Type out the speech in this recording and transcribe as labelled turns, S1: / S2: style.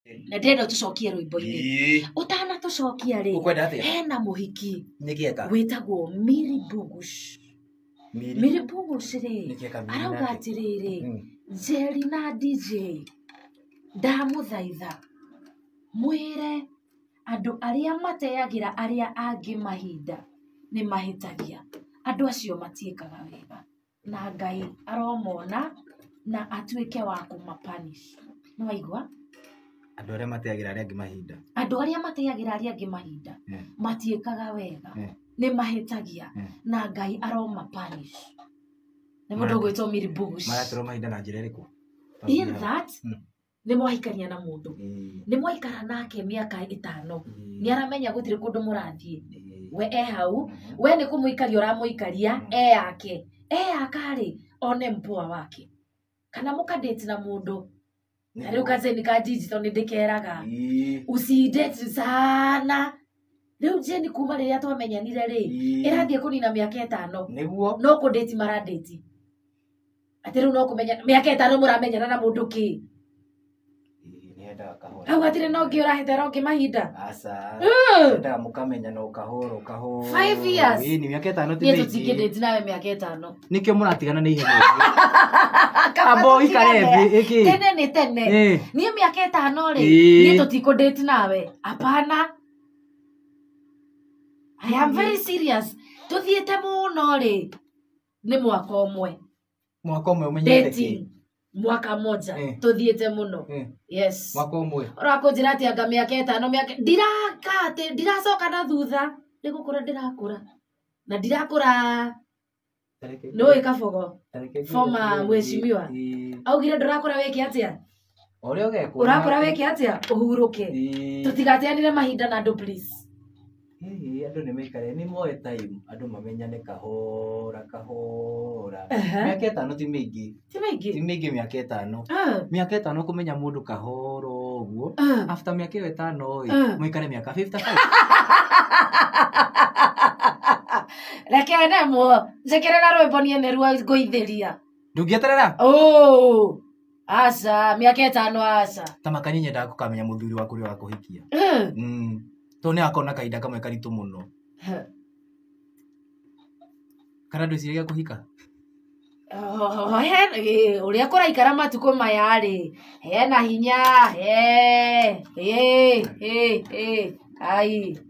S1: na ndĩrenda tũcokie rwĩmbo-inĩ ũtana tũcokia rĩ hena mũhiki wĩtagwo Miri Bugush. Miri Bugush rĩ arauga atĩrĩrĩ Njeri na DJ ndamũthaitha mwĩre andũ arĩa mateagĩra arĩa angĩ mahinda nĩ mahĩtagia, andũ acio matiĩkaga wega na Ngai aromona na atuĩke wa kũmapanish. Nĩ waigua?
S2: Andũ arĩa mateagĩra arĩa angĩ mahinda,
S1: andũ arĩa mateagĩra arĩa angĩ mahinda matiĩkaga wega nĩ mahĩtagia na Ngai aromapanish. Nĩ mũndũ ũgwĩtwo Miri Bugush.
S2: Maraterwo mahinda na njĩra ĩrĩkũ?
S1: In that nĩ mwahikania na mũndũ, nĩ mwaikara nake mĩaka 5, nĩ aramenya gũtirĩ kũndũ mũrathiĩ, we hau, we nĩ kũmũikaria ũramũikaria yake yakarĩ one mpua wake, kana mũkadate na mũndũ na rĩu kazeni ka digital nĩ ndĩkeraga usidate sana. Rĩu Jeni kuma rĩrĩa twamenyanire rĩ ĩrathiĩ kũnina mĩaka 5
S2: nĩguo
S1: no kũdate maradate atĩ rĩu no kũmenya mĩaka 5 mũramenyana na mũndũ kĩ au gatirĩ no ngĩ ũrahetera ũngĩ mahinda
S2: aca nda mũkamenya no kahoro
S1: 5 years
S2: ni mĩaka 5 ti
S1: mĩingĩ nĩ tũtingĩdate nawe mĩaka 5
S2: nĩkĩo mũratigana nĩ ihenya abo ikarethi iki
S1: tene nĩ tene niĩ mĩaka 5 rĩ niĩ tũtikũdate nawe apana. I am very serious. Tuthiĩte mũno rĩ nĩ mwaka ũmwe
S2: umenyete
S1: mwaka moja tuthiĩte mũno yes
S2: mwaka ũmwe
S1: ũrakũnjĩra atĩ anga mĩaka 5 mĩaka ndiracoka na thutha nĩ gũkũra ndĩrakũra na ndirakũra nĩũĩ Kabogo former mheshimiwa augire ndũrakũra wĩke atĩa
S2: ũrĩa ũgekũra
S1: ũrakũra wĩke atĩa ũhurũke tũtigateanire mahinda na andũ please.
S2: Andũ nĩ maikare nĩ moe time andũ mamenyane kahora mĩaka 5 ti mĩingĩ mĩaka 5 mĩaka 5 kũmenya mũndũ kahora ũguo after mĩaka 5 mũikare mĩaka 55
S1: reke nemo njekerera rwĩmbo niĩ nĩ ruo ngũithĩria
S2: ndũngĩeterera
S1: aca mĩaka 5 aca
S2: ta makani nyendaga kũkamenya mũthuri waku ũrĩa wakũhikia to nĩ akona kahinda kamwe karitũ mũno kana ndũciragia kũhika
S1: ũrĩa kũraikara matukũ maya rĩ hena hinya ai